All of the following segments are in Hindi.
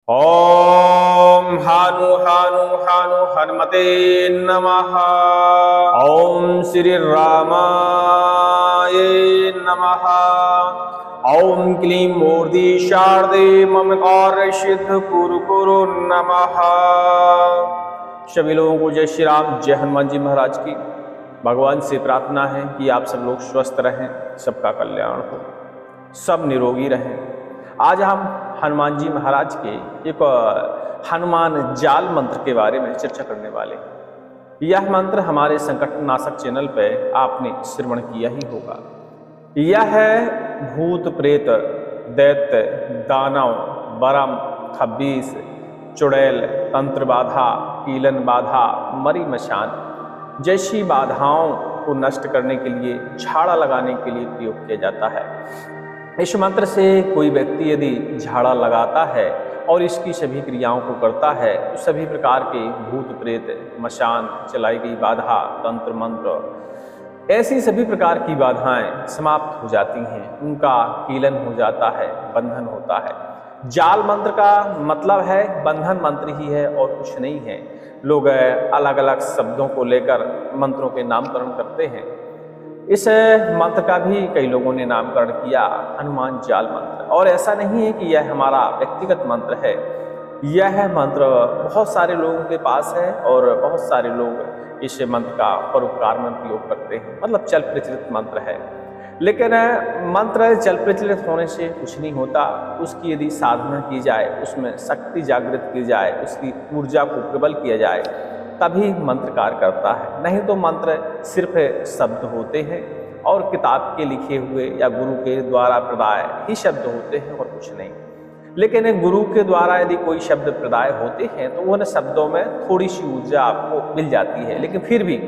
ओम हानु हानु हानु हनुमते नमः। ओम श्री रामाय नमः। ओम क्लीं मूर्ति शारदे मम कार्य सिद्ध कुरु कुरु नमः। सभी लोगों को जय श्री राम, जय हनुमान जी महाराज की। भगवान से प्रार्थना है कि आप सब लोग स्वस्थ रहें, सबका कल्याण हो, सब निरोगी रहें। आज हम हनुमान जी महाराज के एक हनुमान जाल मंत्र के बारे में चर्चा करने वाले हैं। यह मंत्र हमारे संकटनाशक चैनल पर आपने श्रवण किया ही होगा। यह है भूत प्रेत दैत्य दानव बरम खब्बीस चुड़ैल तंत्र बाधा कीलन बाधा मरी मशान जैसी बाधाओं को नष्ट करने के लिए, झाड़ा लगाने के लिए प्रयोग किया जाता है। इस मंत्र से कोई व्यक्ति यदि झाड़ा लगाता है और इसकी सभी क्रियाओं को करता है तो सभी प्रकार के भूत प्रेत मशान चलाई गई बाधा तंत्र मंत्र ऐसी सभी प्रकार की बाधाएं समाप्त हो जाती हैं, उनका कीलन हो जाता है, बंधन होता है। जाल मंत्र का मतलब है बंधन मंत्र ही है और कुछ नहीं है। लोग अलग अलग शब्दों को लेकर मंत्रों के नामकरण करते हैं। इस मंत्र का भी कई लोगों ने नामकरण किया हनुमान जाल मंत्र। और ऐसा नहीं है कि यह हमारा व्यक्तिगत मंत्र है, यह मंत्र बहुत सारे लोगों के पास है और बहुत सारे लोग इस मंत्र का परोपकार में प्रयोग करते हैं। मतलब चल प्रचलित मंत्र है। लेकिन मंत्र चल प्रचलित होने से कुछ नहीं होता। उसकी यदि साधना की जाए, उसमें शक्ति जागृत की जाए, उसकी ऊर्जा को प्रबल किया जाए, तभी मंत्र कार्य करता है। नहीं तो मंत्र सिर्फ शब्द होते हैं और किताब के लिखे हुए या गुरु के द्वारा प्रदाय ही शब्द होते हैं और कुछ नहीं। लेकिन गुरु के द्वारा यदि कोई शब्द प्रदाय होते हैं तो उन शब्दों में थोड़ी सी ऊर्जा आपको मिल जाती है, लेकिन फिर भी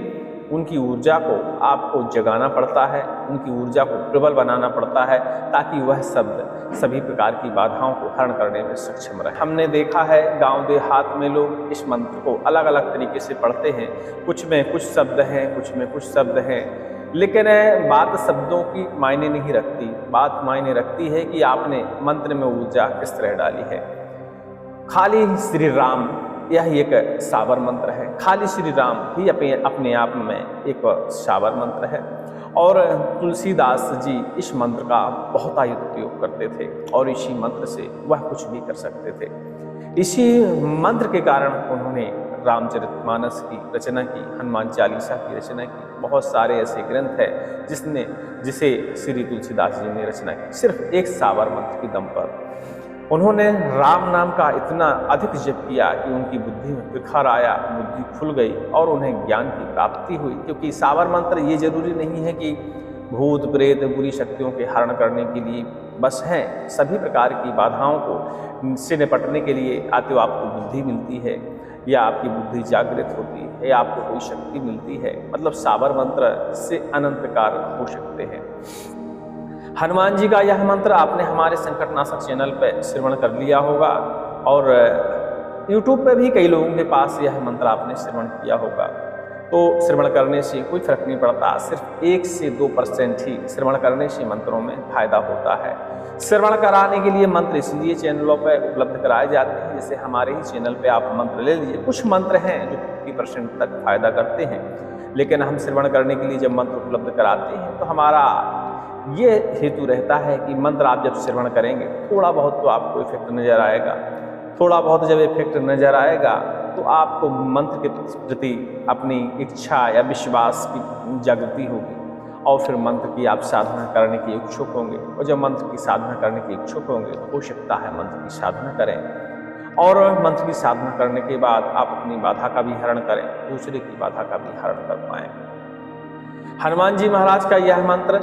उनकी ऊर्जा को आपको जगाना पड़ता है, उनकी ऊर्जा को प्रबल बनाना पड़ता है ताकि वह शब्द सभी प्रकार की बाधाओं को हरण करने में सक्षम रहे। हमने देखा है गांव देहात में लोग इस मंत्र को अलग अलग तरीके से पढ़ते हैं। कुछ में कुछ शब्द हैं, कुछ में कुछ शब्द हैं, लेकिन बात शब्दों की मायने नहीं रखती। बात मायने रखती है कि आपने मंत्र में ऊर्जा किस तरह डाली है। खाली श्री राम यह एक सावर मंत्र है। खाली श्री राम ही अपने आप में एक सावर मंत्र है। और तुलसीदास जी इस मंत्र का बहुत उपयोग करते थे और इसी मंत्र से वह कुछ भी कर सकते थे। इसी मंत्र के कारण उन्होंने रामचरितमानस की रचना की, हनुमान चालीसा की रचना की। बहुत सारे ऐसे ग्रंथ हैं जिसे श्री तुलसीदास जी ने रचना की सिर्फ एक सावर मंत्र की दम पर। उन्होंने राम नाम का इतना अधिक जप किया कि उनकी बुद्धि में विखार आया, बुद्धि खुल गई और उन्हें ज्ञान की प्राप्ति हुई। क्योंकि सावर मंत्र ये जरूरी नहीं है कि भूत प्रेत बुरी शक्तियों के हरण करने के लिए बस हैं। सभी प्रकार की बाधाओं को से निपटने के लिए आते आपको बुद्धि मिलती है या आपकी बुद्धि जागृत होती है या आपको कोई शक्ति मिलती है। मतलब सावर मंत्र से अनंत कार्य हो सकते हैं। हनुमान जी का यह मंत्र आपने हमारे संकटनाशक चैनल पर श्रवण कर लिया होगा और YouTube पे भी कई लोगों के पास यह मंत्र आपने श्रवण किया होगा। तो श्रवण करने से कोई फर्क नहीं पड़ता, सिर्फ 1 से 2% ही श्रवण करने से मंत्रों में फायदा होता है। श्रवण कराने के लिए मंत्र इसलिए चैनलों पर उपलब्ध कराए जाते हैं, जैसे हमारे ही चैनल पे आप मंत्र ले लीजिए। कुछ मंत्र हैं जो 50% तक फायदा करते हैं, लेकिन हम श्रवण करने के लिए जब मंत्र उपलब्ध कराते हैं तो हमारा ये हेतु रहता है कि मंत्र आप जब श्रवण करेंगे थोड़ा बहुत तो आपको इफेक्ट नजर आएगा। थोड़ा बहुत जब इफेक्ट नजर आएगा तो आपको मंत्र के प्रति अपनी इच्छा या विश्वास की जागृति होगी और फिर मंत्र की आप साधना करने के इच्छुक होंगे। और जब मंत्र की साधना करने के इच्छुक होंगे तो हो सकता है मंत्र की साधना करें और मंत्र की साधना करने के बाद आप अपनी बाधा का भी हरण करें, दूसरे की बाधा का भी हरण कर पाएं। हनुमान जी महाराज का यह मंत्र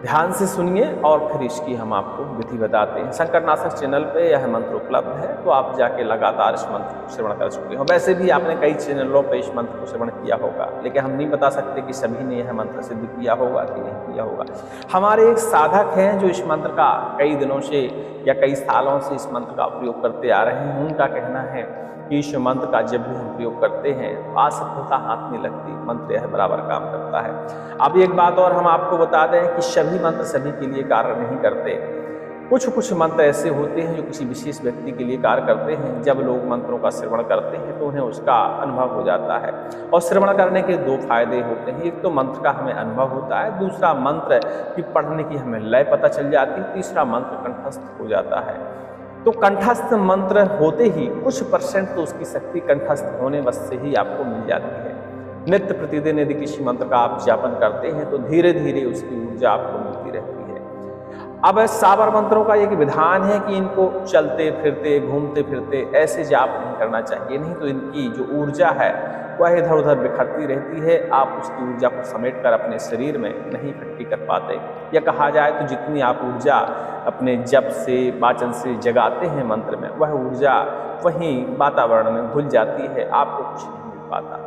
ध्यान से सुनिए और फिर इसकी हम आपको विधि बताते हैं। संकटनाशक चैनल पे यह मंत्र उपलब्ध है, तो आप जाके लगातार इस मंत्र को श्रवण कर चुके हो। वैसे भी आपने कई चैनलों पे इस मंत्र को श्रवण किया होगा, लेकिन हम नहीं बता सकते कि सभी ने यह मंत्र सिद्ध किया होगा कि नहीं किया होगा। हमारे एक साधक हैं जो इस मंत्र का कई दिनों से या कई सालों से इस मंत्र का प्रयोग करते आ रहे हैं। उनका कहना है कि इस मंत्र का जब भी हम प्रयोग करते हैं तो असफलता हाथ नहीं लगती, मंत्र यह बराबर काम करता है। अब एक बात और हम आपको बता दें कि सभी मंत्र सभी के लिए कार्य नहीं करते। कुछ मंत्र ऐसे होते हैं जो किसी विशेष व्यक्ति के लिए कार्य करते हैं। जब लोग मंत्रों का श्रवण करते हैं तो उन्हें उसका अनुभव हो जाता है। और श्रवण करने के दो फायदे होते हैं, एक तो मंत्र का हमें अनुभव होता है, दूसरा मंत्र की पढ़ने की हमें लय पता चल जाती है, तीसरा मंत्र कंठस्थ हो जाता है। तो कंठस्थ मंत्र होते ही कुछ % तो उसकी शक्ति कंठस्थ होने बस से ही आपको मिल जाती है। नित्य प्रतिदिन यदि किसी मंत्र का आप जापन करते हैं तो धीरे धीरे उसकी ऊर्जा आपको मिलती रहती है। अब साबर मंत्रों का एक विधान है कि इनको चलते फिरते घूमते फिरते ऐसे जाप नहीं करना चाहिए, नहीं तो इनकी जो ऊर्जा है वह इधर उधर बिखरती रहती है। आप उसकी ऊर्जा को समेटकर अपने शरीर में नहीं इकट्ठी कर पाते, या कहा जाए तो जितनी आप ऊर्जा अपने जप से वाचन से जगाते हैं मंत्र में, वह ऊर्जा वहीं वातावरण में घुल जाती है, आपको कुछ नहीं मिल पाता।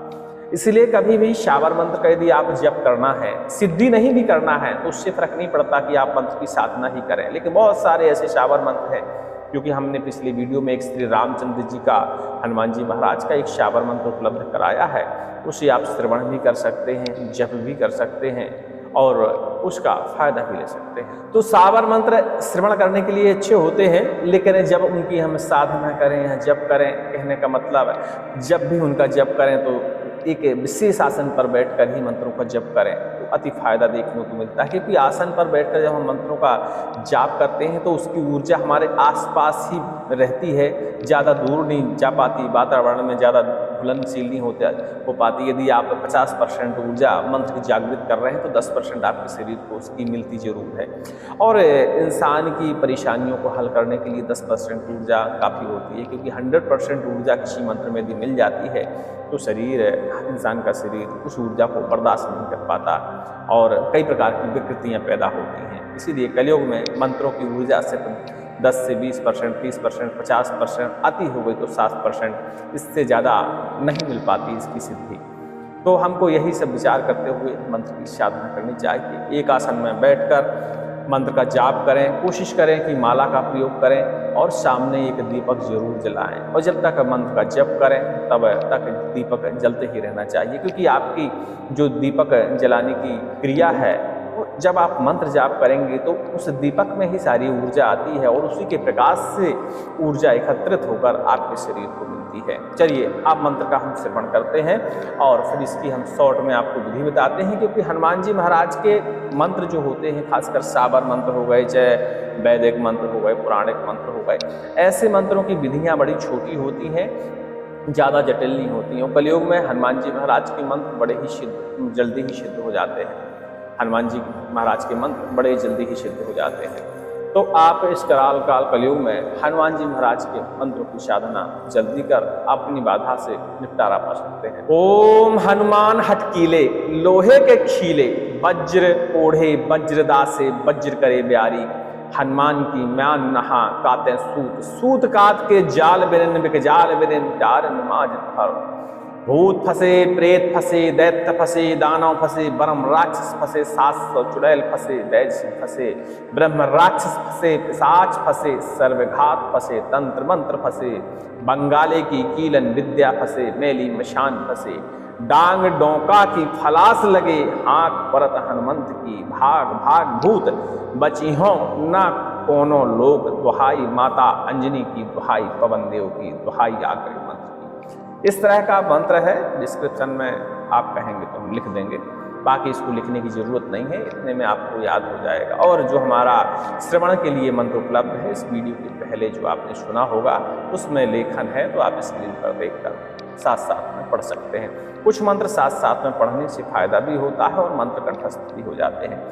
इसलिए कभी भी शाबर मंत्र का यदि आप जप करना है, सिद्धि नहीं भी करना है, तो उससे फर्क नहीं पड़ता कि आप मंत्र की साधना ही करें। लेकिन बहुत सारे ऐसे शाबर मंत्र हैं, क्योंकि हमने पिछले वीडियो में एक श्री रामचंद्र जी का, हनुमान जी महाराज का एक शाबर मंत्र उपलब्ध कराया है। उसे आप श्रवण भी कर सकते हैं, जप भी कर सकते हैं और उसका फायदा भी ले सकते हैं। तो शाबर मंत्र श्रवण करने के लिए अच्छे होते हैं, लेकिन जब उनकी हम साधना करें या जप करें, कहने का मतलब जब भी उनका जप करें तो एक विशेष आसन पर बैठकर ही मंत्रों का जप करें तो अति फायदा देखने को मिलता है। क्योंकि आसन पर बैठकर जब हम मंत्रों का जाप करते हैं तो उसकी ऊर्जा हमारे आसपास ही रहती है, ज़्यादा दूर नहीं जा पाती, वातावरण में ज़्यादा घुलनशील नहीं हो पाती। यदि आप 50% ऊर्जा मंत्र की जागृत कर रहे हैं तो 10% आपके शरीर को उसकी मिलती जरूर है। और इंसान की परेशानियों को हल करने के लिए 10% ऊर्जा काफ़ी होती है, क्योंकि 100% ऊर्जा किसी मंत्र में यदि मिल जाती है तो शरीर, इंसान का शरीर उस ऊर्जा को बर्दाश्त नहीं कर पाता और कई प्रकार की विकृतियाँ पैदा होती हैं। इसीलिए कलयुग में मंत्रों की ऊर्जा सिर्फ 10 से 20%, 30%, 50%, अति हो गई तो 60%, इससे ज़्यादा नहीं मिल पाती इसकी सिद्धि। तो हमको यही सब विचार करते हुए मंत्र की साधना करनी चाहिए। एक आसन में बैठकर मंत्र का जाप करें, कोशिश करें कि माला का प्रयोग करें और सामने एक दीपक जरूर जलाएं। और जब तक मंत्र का जप करें तब तक दीपक जलते ही रहना चाहिए, क्योंकि आपकी जो दीपक जलाने की क्रिया है, जब आप मंत्र जाप करेंगे तो उस दीपक में ही सारी ऊर्जा आती है और उसी के प्रकाश से ऊर्जा एकत्रित होकर आपके शरीर को मिलती है। चलिए आप मंत्र का हम श्रवण करते हैं और फिर इसकी हम शॉर्ट में आपको विधि बताते हैं। क्योंकि हनुमान जी महाराज के मंत्र जो होते हैं, खासकर साबर मंत्र हो गए, चाहे वैदिक मंत्र हो गए, पुराणिक मंत्र हो गए, ऐसे मंत्रों की विधियाँ बड़ी छोटी होती हैं, ज़्यादा जटिल नहीं होती हैं। कलयुग में हनुमान जी महाराज के मंत्र बड़े ही जल्दी ही सिद्ध हो जाते हैं। हनुमान जी महाराज के मंत्र बड़े जल्दी ही सिद्ध हो जाते हैं। तो आप इस कराल काल कलयुग में हनुमान जी महाराज के मंत्रों की साधना जल्दी कर अपनी बाधा से निपटारा पा सकते हैं। ओम हनुमान हटकीले, लोहे के खीले, वज्र ओढ़े वज्रदासे, वज्र करे ब्यारी, हनुमान की म्यान नहा काते सूत, सूत कात के जाल बिरिन बिक जाल बिरिन, डार नमाज धर। भूत फंसे, प्रेत फंसे, दैत्य फंसे, दानव फंसे, ब्रह्म राक्षस फंसे, 700 चुड़ैल फंसे, दैत्य फंसे, ब्रह्म राक्षस फंसे, पिशाच फंसे, सर्वघात फंसे, तंत्र मंत्र फंसे, बंगाले की कीलन विद्या फंसे, मेली मशान फंसे, डांग डोंका की फलास लगे, हाँक परत हनुमंत की, भाग भाग भूत बची हों न कोनो लोक, दुहाई माता अंजनी की, दुहाई पवन देव की, दुहाई आखिरी मंत्र की। इस तरह का मंत्र है, डिस्क्रिप्शन में आप कहेंगे तो हम लिख देंगे, बाकी इसको लिखने की ज़रूरत नहीं है, इतने में आपको याद हो जाएगा। और जो हमारा श्रवण के लिए मंत्र उपलब्ध है, इस वीडियो के पहले जो आपने सुना होगा उसमें लेखन है, तो आप स्क्रीन पर देखकर साथ साथ में पढ़ सकते हैं। कुछ मंत्र साथ साथ में पढ़ने से फायदा भी होता है और मंत्र कंठस्थ भी हो जाते हैं।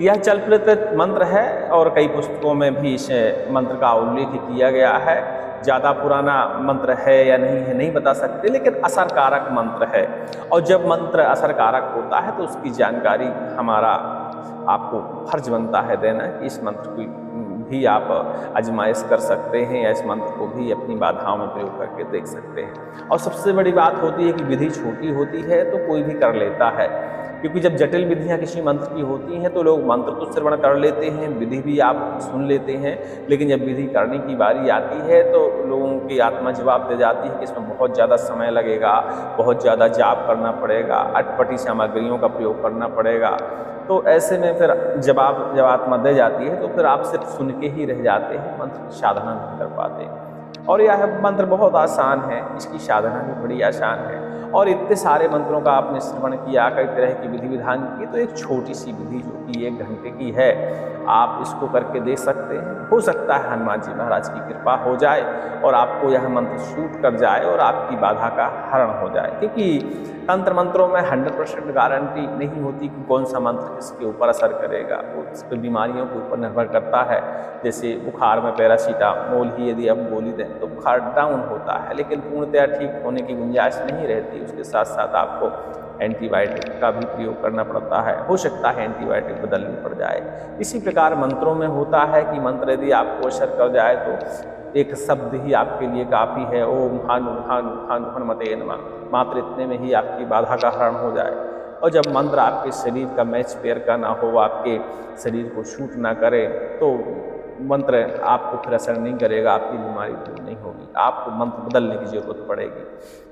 यह चल प्रचलित मंत्र है और कई पुस्तकों में भी इस मंत्र का उल्लेख किया गया है। ज़्यादा पुराना मंत्र है या नहीं है नहीं बता सकते, लेकिन असरकारक मंत्र है। और जब मंत्र असरकारक होता है तो उसकी जानकारी हमारा आपको फर्ज बनता है देना कि इस मंत्र की भी आप आजमाइश कर सकते हैं या इस मंत्र को भी अपनी बाधाओं में प्रयोग करके देख सकते हैं। और सबसे बड़ी बात होती है कि विधि छोटी होती है तो कोई भी कर लेता है, क्योंकि जब जटिल विधियां किसी मंत्र की होती हैं तो लोग मंत्र तो श्रवण कर लेते हैं, विधि भी आप सुन लेते हैं, लेकिन जब विधि करने की बारी आती है तो लोगों की आत्मा जवाब दे जाती है कि इसमें बहुत ज़्यादा समय लगेगा, बहुत ज़्यादा जाप करना पड़ेगा, अटपटी सामग्रियों का प्रयोग करना पड़ेगा, तो ऐसे में फिर जब आत्मा दे जाती है तो फिर आप सिर्फ सुन के ही रह जाते हैं, मंत्र की साधना नहीं कर पाते। और यह मंत्र बहुत आसान है, इसकी साधना भी बड़ी आसान है। और इतने सारे मंत्रों का आपने श्रवण किया, कई तरह की विधि विधान की, तो एक छोटी सी विधि जो कि 1 घंटे की है, आप इसको करके देख सकते हैं। हो सकता है हनुमान जी महाराज की कृपा हो जाए और आपको यह मंत्र सूट कर जाए और आपकी बाधा का हरण हो जाए। क्योंकि तंत्र मंत्रों में 100% गारंटी नहीं होती कि कौन सा मंत्र किसके ऊपर असर करेगा, वो इस पर बीमारियों के ऊपर निर्भर करता है। जैसे बुखार में पैरासीटामोल ही यदि आप गोली दें तो बुखार डाउन होता है, लेकिन पूर्णतया ठीक होने की गुंजाइश नहीं रहती। उसके साथ साथ आपको एंटीबायोटिक का भी प्रयोग करना पड़ता है, हो सकता है एंटीबायोटिक बदलनी पड़ जाए। इसी प्रकार मंत्रों में होता है कि मंत्र यदि आपको असर कर जाए तो एक शब्द ही आपके लिए काफ़ी है, ओम हानु हानु हानु हनुमते नमः, मात्र इतने में ही आपकी बाधा का हरण हो जाए। और जब मंत्र आपके शरीर का मैच पेयर का ना हो, आपके शरीर को शूट ना करे, तो मंत्र आपको फिर असर नहीं करेगा, आपकी बीमारी दूर नहीं होगी, आपको मंत्र बदलने की जरूरत पड़ेगी।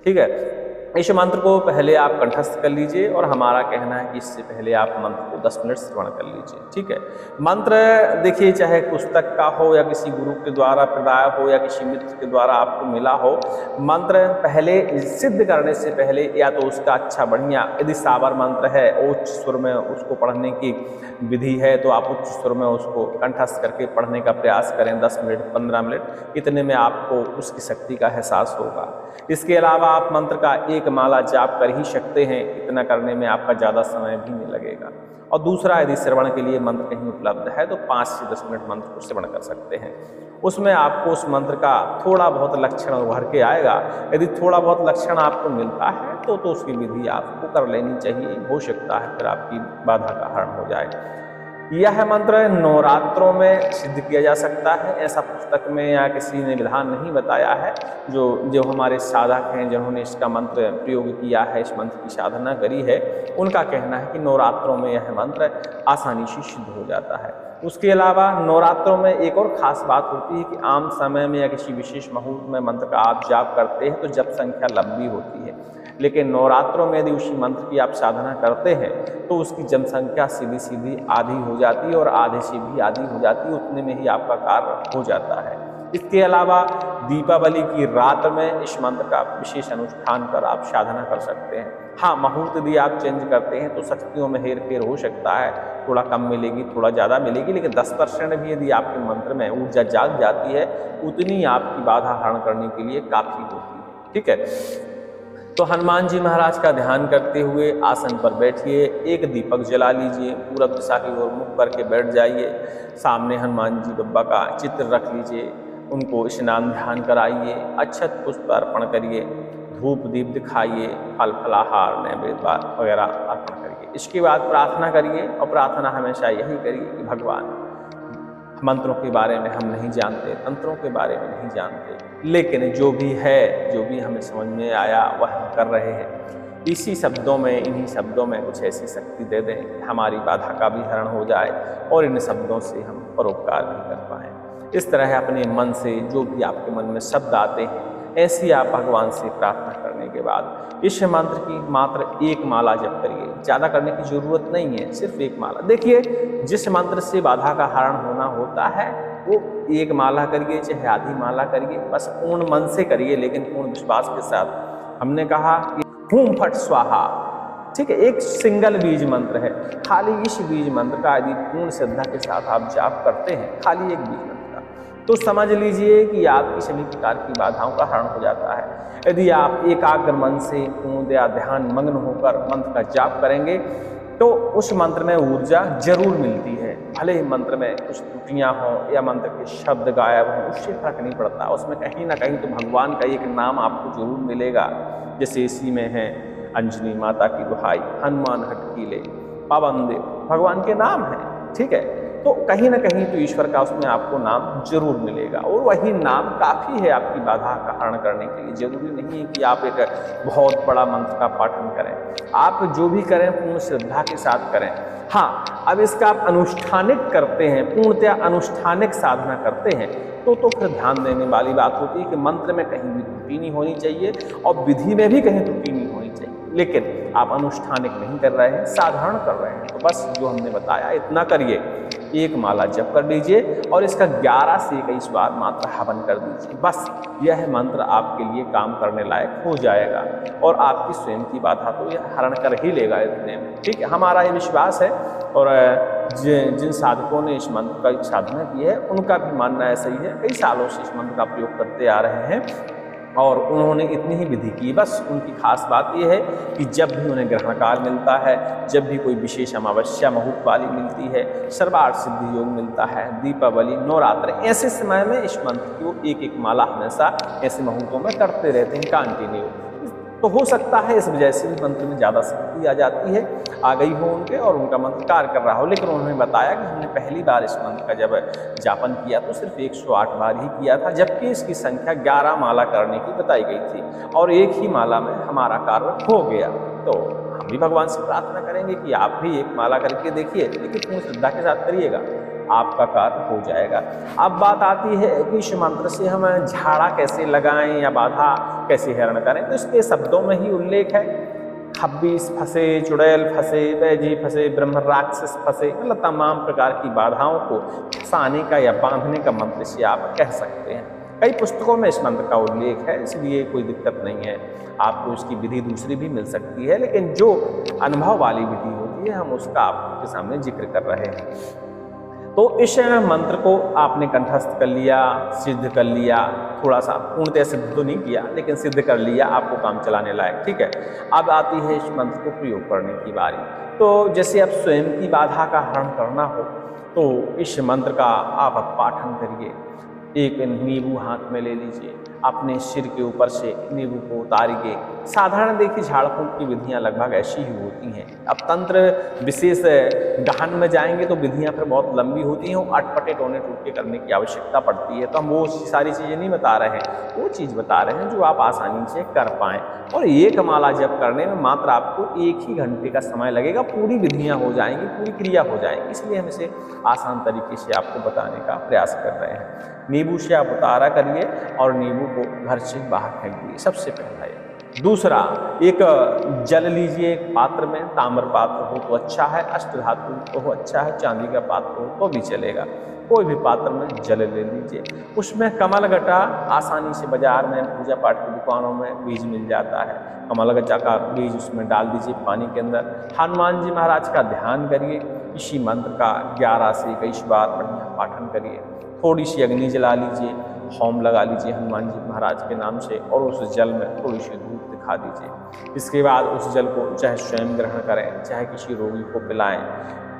ठीक है, इस मंत्र को पहले आप कंठस्थ कर लीजिए और हमारा कहना है कि इससे पहले आप मंत्र को 10 मिनट श्रवण कर लीजिए। ठीक है, मंत्र देखिए चाहे पुस्तक का हो या किसी गुरु के द्वारा प्रदाय हो या किसी मित्र के द्वारा आपको मिला हो, मंत्र पहले सिद्ध करने से पहले या तो उसका अच्छा बढ़िया, यदि सावर मंत्र है, उच्च स्वर में उसको पढ़ने की विधि है तो आप उच्च स्वर में उसको कंठस्थ करके पढ़ने का प्रयास करें 10 मिनट 15 मिनट, इतने में आपको उसकी शक्ति का एहसास होगा। इसके अलावा आप मंत्र का 1 माला जाप कर ही सकते हैं, इतना करने में आपका ज़्यादा समय भी नहीं लगेगा। और दूसरा, यदि श्रवण के लिए मंत्र कहीं उपलब्ध है तो 5 से 10 मिनट मंत्र को श्रवण कर सकते हैं। उसमें आपको उस मंत्र का थोड़ा बहुत लक्षण उभर के आएगा। यदि थोड़ा बहुत लक्षण आपको मिलता है तो उसकी विधि आपको कर लेनी चाहिए, हो सकता है फिर आपकी बाधा का हरण हो जाए। यह मंत्र नवरात्रों में सिद्ध किया जा सकता है, ऐसा पुस्तक में या किसी ने विधान नहीं बताया है। जो हमारे साधक हैं जिन्होंने इसका मंत्र प्रयोग किया है, इस मंत्र की साधना करी है, उनका कहना है कि नवरात्रों में यह मंत्र आसानी से सिद्ध हो जाता है। उसके अलावा नवरात्रों में एक और ख़ास बात होती है कि आम समय में या किसी विशेष मुहूर्त में मंत्र का आप जाप करते हैं तो जप संख्या लंबी होती है, लेकिन नवरात्रों में यदि उसी मंत्र की आप साधना करते हैं तो उसकी जनसंख्या सीधी सीधी आधी हो जाती है और आधे से भी आधी हो जाती है, उतने में ही आपका कार्य हो जाता है। इसके अलावा दीपावली की रात में इस मंत्र का विशेष अनुष्ठान कर आप साधना कर सकते हैं। हाँ, मुहूर्त यदि आप चेंज करते हैं तो शक्तियों में हेर फेर हो सकता है, थोड़ा कम मिलेगी थोड़ा ज़्यादा मिलेगी, लेकिन 10% भी यदि आपके मंत्र में ऊर्जा जाग जाती है उतनी आपकी बाधा हरण करने के लिए काफ़ी होती है। ठीक है, तो हनुमान जी महाराज का ध्यान करते हुए आसन पर बैठिए, एक दीपक जला लीजिए, पूरब दिशा की ओर मुख करके बैठ जाइए, सामने हनुमान जी बब्बा का चित्र रख लीजिए, उनको स्नान ध्यान कराइए, अक्षत पुष्प अर्पण करिए, धूप दीप दिखाइए, फल फलाहार नैवेद्य वगैरह अर्पण करिए। इसके बाद प्रार्थना करिए और प्रार्थना हमेशा यही करिए कि भगवान, मंत्रों के बारे में हम नहीं जानते, तंत्रों के बारे में नहीं जानते, लेकिन जो भी है, जो भी हमें समझ में आया वह हम कर रहे हैं। इसी शब्दों में, इन्हीं शब्दों में कुछ ऐसी शक्ति दे दें कि हमारी बाधा का भी हरण हो जाए और इन शब्दों से हम परोपकार भी कर पाएँ। इस तरह अपने मन से जो भी आपके मन में शब्द आते हैं, ऐसी आप भगवान से प्रार्थना करने के बाद इस मंत्र की मात्र 1 माला जप करिए। ज़्यादा करने की जरूरत नहीं है, सिर्फ 1 माला। देखिए, जिस मंत्र से बाधा का हरण होना होता है वो 1 माला करिए चाहे आधी माला करिए, बस पूर्ण मन से करिए, लेकिन पूर्ण विश्वास के साथ। हमने कहा कि हूम फट स्वाहा, ठीक है, एक सिंगल बीज मंत्र है। खाली इस बीज मंत्र का यदि पूर्ण श्रद्धा के साथ आप जाप करते हैं, खाली एक बीज मंत्र का, तो समझ लीजिए कि आपकी सभी प्रकार की बाधाओं का हरण हो जाता है। यदि आप एकाग्र मन से पूर्णतया ध्यान मग्न होकर मंत्र का जाप करेंगे तो उस मंत्र में ऊर्जा जरूर मिलती है। भले ही मंत्र में कुछ त्रुटियाँ हों या मंत्र के शब्द गायब हों, उससे फर्क नहीं पड़ता, उसमें कहीं ना कहीं तो भगवान का एक नाम आपको जरूर मिलेगा। जैसे इसी में है अंजनी माता की दुहाई, हनुमान हटकीले, पवन देव, भगवान के नाम है। ठीक है, तो कहीं ना कहीं तो ईश्वर का उसमें आपको नाम जरूर मिलेगा और वही नाम काफ़ी है आपकी बाधा का हरण करने के लिए। जरूरी नहीं है कि आप एक बहुत बड़ा मंत्र का पाठन करें, आप जो भी करें पूर्ण श्रद्धा के साथ करें। हाँ, अब इसका आप अनुष्ठानिक करते हैं, पूर्णतया अनुष्ठानिक साधना करते हैं तो फिर ध्यान देने वाली बात होती है कि मंत्र में कहीं भी त्रुटि नहीं होनी चाहिए और विधि में भी कहीं त्रुटि नहीं होनी चाहिए। लेकिन आप अनुष्ठानिक नहीं कर रहे हैं, साधारण कर रहे हैं, तो बस जो हमने बताया इतना करिए। एक माला जप कर लीजिए और इसका 11 से 21 बार मात्र हवन कर दीजिए। बस यह मंत्र आपके लिए काम करने लायक हो जाएगा और आपकी स्वयं की बाधा तो यह हरण कर ही लेगा इतने में। ठीक है, हमारा ये विश्वास है और जिन साधकों ने इस मंत्र का साधना की है उनका भी मानना ऐसा ही है। कई सालों से इस मंत्र का प्रयोग करते आ रहे हैं और उन्होंने इतनी ही विधि की। बस उनकी खास बात यह है कि जब भी उन्हें ग्रहण काल मिलता है, जब भी कोई विशेष अमावस्या मुहूर्त वाली मिलती है, सर्वार्थ सिद्धि योग मिलता है, दीपावली, नवरात्र, ऐसे समय में इस मंत्र को एक एक माला हमेशा ऐसे मुहूर्तों में करते रहते हैं कंटिन्यू। तो हो सकता है इस वजह से भी मंत्र में ज़्यादा शक्ति आ जाती है, आ गई हो उनके और उनका मंत्र कार्य कर रहा हो। लेकिन उन्होंने बताया कि हमने पहली बार इस मंत्र का जब जापन किया तो सिर्फ 108 बार ही किया था, जबकि इसकी संख्या 11 माला करने की बताई गई थी और एक ही माला में हमारा कार्य हो गया। तो हम भी भगवान से प्रार्थना करेंगे कि आप भी एक माला करके देखिए, लेकिन पूर्ण श्रद्धा के साथ करिएगा, आपका कार्य हो जाएगा। अब बात आती है कि इस मंत्र से हम झाड़ा कैसे लगाएं या बाधा कैसे हरण करें, तो इसके शब्दों में ही उल्लेख है। खब्बीस फंसे, चुड़ैल फंसे, बैजी फंसे, ब्रह्म राक्षस फंसे, मतलब तमाम प्रकार की बाधाओं को फंसाने का या बांधने का मंत्र से आप कह सकते हैं। कई पुस्तकों में इस मंत्र का उल्लेख है, इसलिए कोई दिक्कत नहीं है। आपको इसकी विधि दूसरी भी मिल सकती है, लेकिन जो अनुभव वाली विधि होती है हम उसका आपके सामने जिक्र कर रहे हैं। तो इस मंत्र को आपने कंठस्थ कर लिया, सिद्ध कर लिया, थोड़ा सा पूर्णतः सिद्ध तो नहीं किया लेकिन सिद्ध कर लिया, आपको काम चलाने लायक। ठीक है, अब आती है इस मंत्र को प्रयोग करने की बारी। तो जैसे अब स्वयं की बाधा का हरण करना हो तो इस मंत्र का आप पाठन करिए। एक नींबू हाथ में ले लीजिए, अपने सिर के ऊपर से नींबू को उतारिए। साधारण देखिए झाड़ फूंक की विधियां लगभग ऐसी ही होती हैं। अब तंत्र विशेष गहन में जाएंगे तो विधियां फिर बहुत लंबी होती हैं, अटपटे टोने टूटके करने की आवश्यकता पड़ती है। तो हम वो सारी चीज़ें नहीं बता रहे हैं, वो चीज़ बता रहे हैं जो आप आसानी से कर पाएँ। और एक माला जप करने में मात्र आपको 1 ही घंटे का समय लगेगा, पूरी विधियाँ हो जाएंगी, पूरी क्रिया हो जाएगी। इसलिए हम इसे आसान तरीके से आपको बताने का प्रयास कर रहे हैं। नींबू से आप उतारा करिए और नींबू को घर से बाहर फेंक दिए, सबसे पहला ये। दूसरा, एक जल लीजिए, एक पात्र में, ताम्र पात्र हो तो अच्छा है, अष्टधातु तो हो अच्छा है, चांदी का पात्र हो तो भी चलेगा। कोई भी पात्र में जल ले लीजिए, उसमें कमल गट्टा आसानी से बाजार में, पूजा पाठ की दुकानों में बीज मिल जाता है, कमल गट्टा का बीज उसमें डाल दीजिए पानी के अंदर। हनुमान जी महाराज का ध्यान करिए, इसी मंत्र का 11 से 21 बार बढ़िया पाठन करिए। थोड़ी सी अग्नि जला लीजिए, होम लगा लीजिए हनुमान जी महाराज के नाम से और उस जल में थोड़ी सी धूप दिखा दीजिए। इसके बाद उस जल को चाहे स्वयं ग्रहण करें, चाहे किसी रोगी को पिलाएं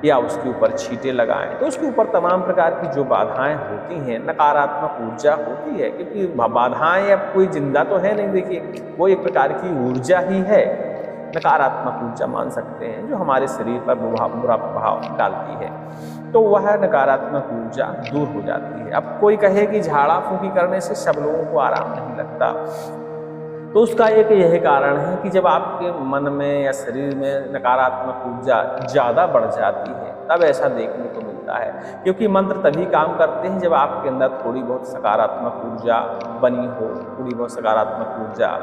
या उसके ऊपर छींटे लगाएं। तो उसके ऊपर तमाम प्रकार की जो बाधाएं होती हैं, नकारात्मक ऊर्जा होती है, क्योंकि बाधाएं अब कोई जिंदा तो है नहीं, देखिए वो एक प्रकार की ऊर्जा ही है, नकारात्मक ऊर्जा मान सकते हैं, जो हमारे शरीर पर बुरा प्रभाव डालती है। तो वह नकारात्मक ऊर्जा दूर हो जाती है। अब कोई कहे कि झाड़ा फूंकी करने से सब लोगों को आराम नहीं लगता, तो उसका एक यही कारण है कि जब आपके मन में या शरीर में नकारात्मक ऊर्जा ज़्यादा बढ़ जाती है तब ऐसा देखने को मिलता है। क्योंकि मंत्र तभी काम करते हैं जब आपके अंदर थोड़ी बहुत सकारात्मक ऊर्जा बनी हो, थोड़ी बहुत सकारात्मक ऊर्जा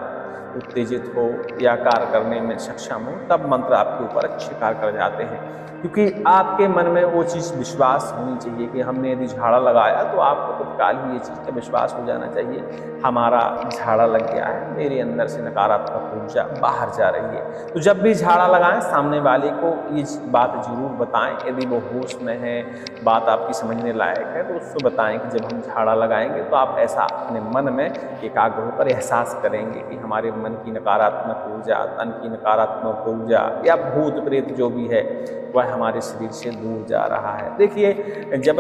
उत्तेजित हो या कार्य करने में सक्षम हो, तब मंत्र आपके ऊपर अच्छे कार्य कर जाते हैं। क्योंकि आपके मन में वो चीज़ विश्वास होनी चाहिए कि हमने यदि झाड़ा लगाया तो आपको तत्काल ही ये चीज़ का विश्वास हो जाना चाहिए, हमारा झाड़ा लग गया है, मेरे अंदर से नकारात्मक ऊर्जा बाहर जा रही है। तो जब भी झाड़ा लगाएं, सामने वाले को ये बात जरूर बताएं। यदि वो होश में है, बात आपकी समझने लायक है, तो उसको बताएं कि जब हम झाड़ा लगाएंगे तो आप ऐसा अपने मन में एकाग्र होकर एहसास करेंगे कि हमारे मन की नकारात्मक ऊर्जा, तन की नकारात्मक ऊर्जा या भूत प्रेत जो भी है वह हमारे शरीर से दूर जा रहा है। देखिए, जब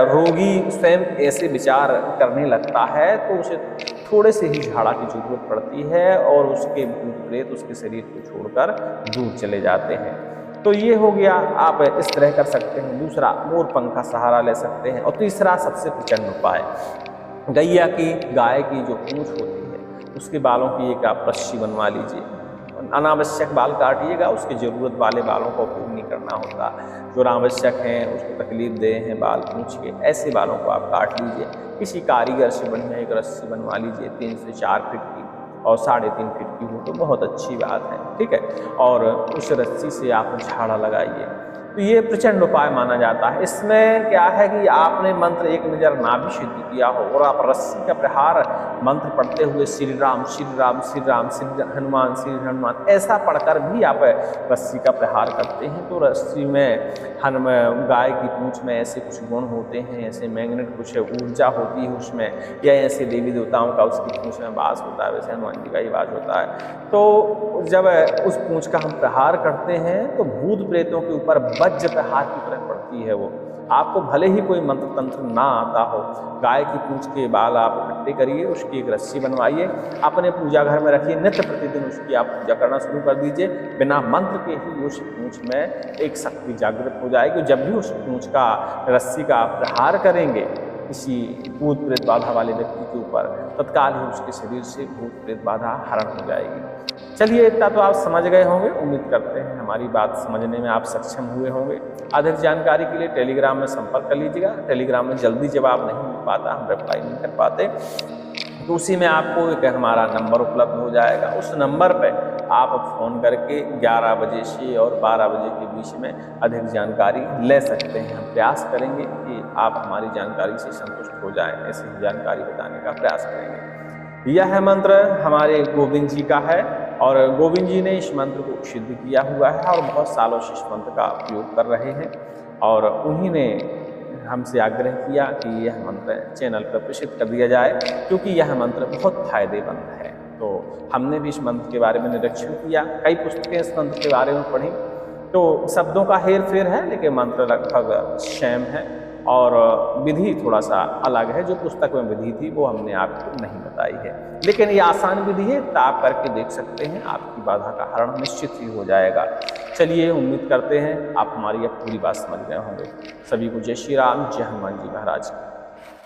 रोगी स्वयं ऐसे विचार करने लगता है तो उसे थोड़े से ही झाड़ा की जरूरत पड़ती है और उसके भूत प्रेत उसके शरीर को छोड़कर दूर चले जाते हैं। तो ये हो गया, आप इस तरह कर सकते हैं। दूसरा, मोर पंख का सहारा ले सकते हैं। और तीसरा सबसे प्रचंड उपाय, गाय की जो पूंछ होती है उसके बालों की एक आप रस्सी बनवा लीजिए। अनावश्यक बाल काटिएगा, उसके ज़रूरत वाले बालों का उपयोग नहीं करना होता। जो अनावश्यक हैं, उसको तकलीफ दे हैं बाल पूंछ के, ऐसे बालों को आप काट लीजिए। किसी कारीगर से बढ़िया एक रस्सी बनवा लीजिए 3 से 4 फीट की, और 3.5 फीट की हो तो बहुत अच्छी बात है, ठीक है। और उस रस्सी से आप झाड़ा लगाइए, तो ये प्रचंड उपाय माना जाता है। इसमें क्या है कि आपने मंत्र एक नज़र ना भी सिद्ध किया हो और आप रस्सी का प्रहार मंत्र पढ़ते हुए श्री राम श्री राम श्री राम श्री हनुमान ऐसा पढ़कर भी आप रस्सी का प्रहार करते हैं, तो रस्सी में गाय की पूंछ में ऐसे कुछ गुण होते हैं, ऐसे मैग्नेट कुछ ऊर्जा होती है उसमें, या ऐसे देवी देवताओं का उसकी पूंछ में वास होता है, वैसे हनुमान जी का ही वास होता है। तो जब उस पूंछ का हम प्रहार करते हैं तो भूत प्रेतों के ऊपर वज्र प्रहार की तरह पड़ती है वो। आपको भले ही कोई मंत्र तंत्र ना आता हो, गाय की पूंछ के बाल आप इकट्ठे करिए, उसकी एक रस्सी बनवाइए, अपने पूजा घर में रखिए, नित्य प्रतिदिन उसकी आप पूजा करना शुरू कर दीजिए। बिना मंत्र के ही उस पूंछ में एक शक्ति जागृत हो जाएगी। जब भी उस पूंछ का रस्सी का प्रहार करेंगे किसी भूत प्रेत बाधा वाले व्यक्ति के ऊपर, तत्काल ही उसके शरीर से भूत प्रेत बाधा हरण हो जाएगी। चलिए, इतना तो आप समझ गए होंगे, उम्मीद करते हैं हमारी बात समझने में आप सक्षम हुए होंगे। अधिक जानकारी के लिए टेलीग्राम में संपर्क कर लीजिएगा। टेलीग्राम में जल्दी जवाब नहीं मिल पाता, हम रिप्लाई नहीं कर पाते, तो उसी में आपको एक हमारा नंबर उपलब्ध हो जाएगा। उस नंबर पर आप फ़ोन करके 11 बजे से और 12 बजे के बीच में अधिक जानकारी ले सकते हैं। हम प्रयास करेंगे कि आप हमारी जानकारी से संतुष्ट हो जाएं, ऐसी जानकारी बताने का प्रयास करेंगे। यह मंत्र हमारे गोविंद जी का है और गोविंद जी ने इस मंत्र को सिद्ध किया हुआ है और बहुत सालों से इस मंत्र का उपयोग कर रहे हैं, और उन्हीं ने हमसे आग्रह किया कि यह मंत्र चैनल पर प्रसिद्ध कर दिया जाए, क्योंकि यह मंत्र बहुत फायदेमंद है। तो हमने भी इस मंत्र के बारे में निरीक्षण किया, कई पुस्तकें इस मंत्र के बारे में पढ़ी, तो शब्दों का हेर फेर है, लेकिन मंत्र लगभग सेम है और विधि थोड़ा सा अलग है। जो पुस्तक में विधि थी वो हमने आपको नहीं बताई है, लेकिन ये आसान विधि है, तो आप करके देख सकते हैं, आपकी बाधा का हरण निश्चित ही हो जाएगा। चलिए, उम्मीद करते हैं आप हमारी अब पूरी बात समझ गए होंगे। सभी को जय श्री राम, जय हनुमान जी महाराज।